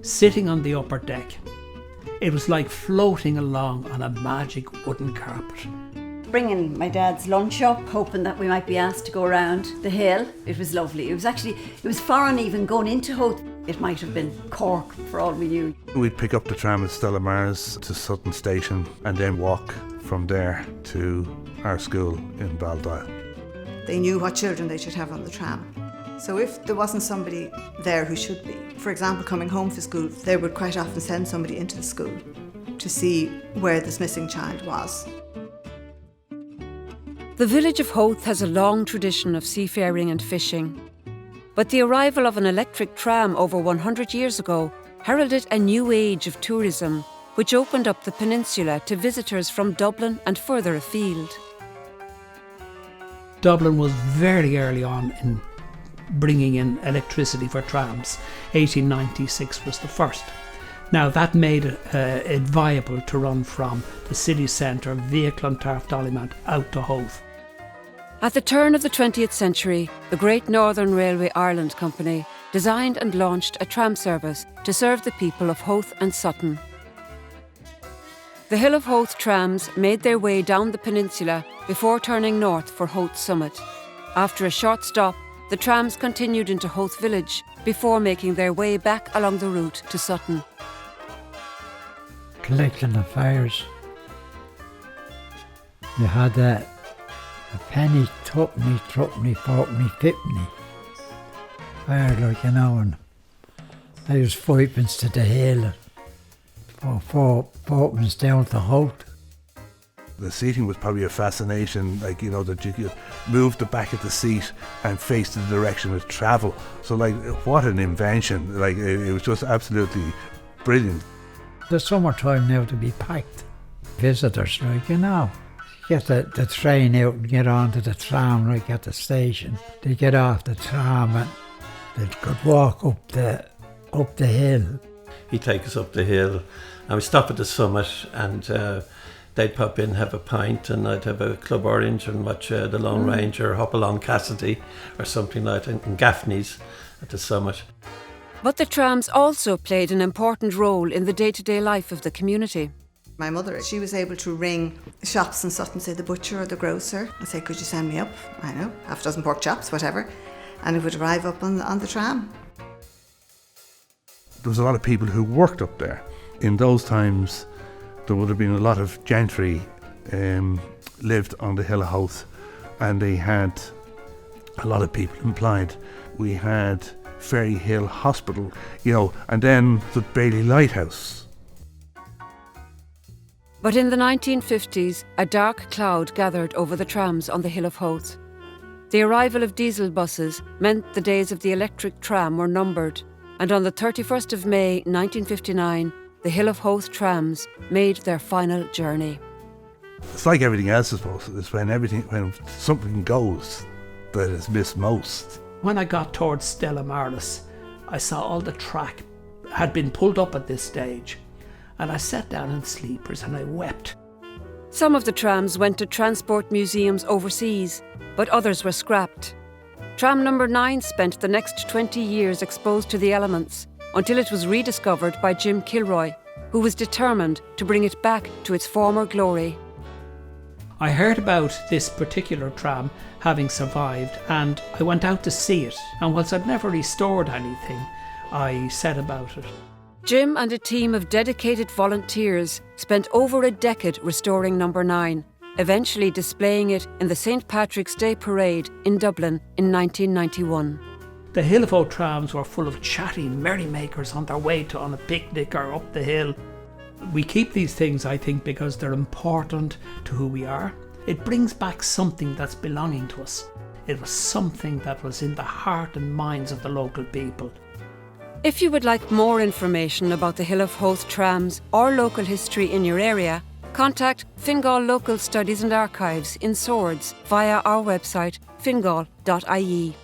sitting on the upper deck. It was like floating along on a magic wooden carpet. Bringing my dad's lunch up, hoping that we might be asked to go around the hill. It was lovely. It was far on even going into Howth. It might have been Cork for all we knew. We'd pick up the tram at Stella Maris to Sutton Station and then walk from there to our school in Baldoyle. They knew what children they should have on the tram. So if there wasn't somebody there who should be, for example, coming home from school, they would quite often send somebody into the school to see where this missing child was. The village of Howth has a long tradition of seafaring and fishing. But the arrival of an electric tram over 100 years ago heralded a new age of tourism, which opened up the peninsula to visitors from Dublin and further afield. Dublin was very early on in bringing in electricity for trams. 1896 was the first. Now that made it viable to run from the city centre via Clontarf-Dollymount out to Howth. At the turn of the 20th century, the Great Northern Railway Ireland Company designed and launched a tram service to serve the people of Howth and Sutton. The Hill of Howth trams made their way down the peninsula before turning north for Howth Summit. After a short stop, the trams continued into Howth village before making their way back along the route to Sutton. Collection of fires. You had a penny, twopenny, threepenny, fourpenny, fifpenny. Fire, like, you know, and I was 5pence to the hill, fourpence down to Howth. The seating was probably a fascination, like, you know, that you could move the back of the seat and face the direction of travel. So, like, what an invention. Like, it was just absolutely brilliant. The summertime now to be packed. Visitors, like, you know. Get the train out and get onto the tram, like, at the station. They get off the tram and they could walk up the hill. He'd take us up the hill and we'd stop at the summit and they'd pop in, have a pint, and I'd have a Club Orange and watch the Lone Ranger, hop along Cassidy or something like that, in Gaffney's at the summit. But the trams also played an important role in the day-to-day life of the community. My mother, she was able to ring shops in Sutton, say the butcher or the grocer, and say, could you send me up, I don't know, half a dozen pork chops, whatever, and it would arrive up on the tram. There was a lot of people who worked up there. In those times, there would have been a lot of gentry lived on the Hill of Howth, and they had a lot of people employed. We had Ferry Hill Hospital, you know, and then the Bailey Lighthouse. But in the 1950s, a dark cloud gathered over the trams on the Hill of Howth. The arrival of diesel buses meant the days of the electric tram were numbered, and on the 31st of May 1959, the Hill of Howth trams made their final journey. It's like everything else, I suppose. It's when something goes that is missed most. When I got towards Stella Maris, I saw all the track had been pulled up at this stage, and I sat down in sleepers and I wept. Some of the trams went to transport museums overseas, but others were scrapped. Tram number 9 spent the next 20 years exposed to the elements until it was rediscovered by Jim Kilroy, who was determined to bring it back to its former glory. I heard about this particular tram having survived, and I went out to see it, and whilst I'd never restored anything, I set about it. Jim and a team of dedicated volunteers spent over a decade restoring number 9, eventually displaying it in the St. Patrick's Day Parade in Dublin in 1991. The Hill of Howth trams were full of chatty merrymakers on their way on a picnic or up the hill. We keep these things, I think, because they're important to who we are. It brings back something that's belonging to us. It was something that was in the heart and minds of the local people. If you would like more information about the Hill of Howth trams or local history in your area, contact Fingal Local Studies and Archives in Swords via our website fingal.ie.